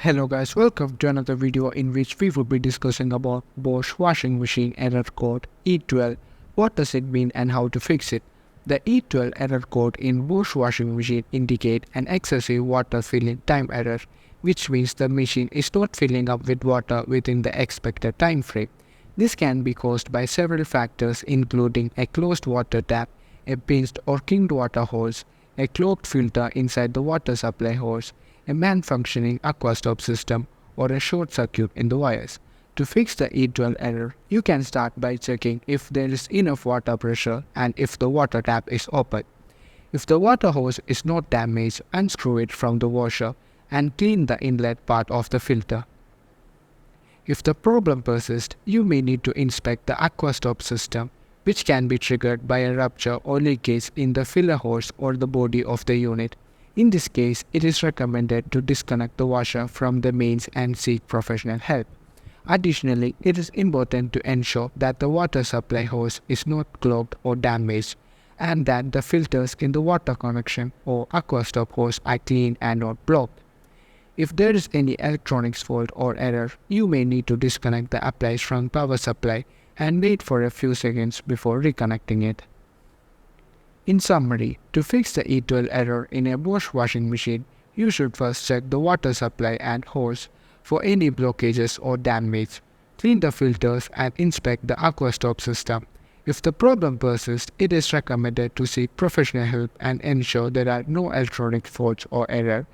Hello guys, welcome to another video in which we will be discussing about Bosch washing machine error code E12. What does it mean and how to fix it? The E12 error code in Bosch washing machine indicate an excessive water filling time error, which means the machine is not filling up with water within the expected time frame. This can be caused by several factors including a closed water tap, a pinched or kinked water hose, a clogged filter inside the water supply hose, a malfunctioning aquastop system, or a short circuit in the wires. To fix the E12 error, you can start by checking if there is enough water pressure and if the water tap is open. If the water hose is not damaged, unscrew it from the washer and clean the inlet part of the filter. If the problem persists, you may need to inspect the aquastop system, which can be triggered by a rupture or leakage in the filler hose or the body of the unit. In this case, it is recommended to disconnect the washer from the mains and seek professional help. Additionally, it is important to ensure that the water supply hose is not clogged or damaged, and that the filters in the water connection or aquastop hose are clean and not blocked. If there is any electronics fault or error, you may need to disconnect the appliance from power supply and wait for a few seconds before reconnecting it. In summary, to fix the E12 error in a Bosch washing machine, you should first check the water supply and hose for any blockages or damage. Clean the filters and inspect the aquastop system. If the problem persists, it is recommended to seek professional help and ensure there are no electronic faults or error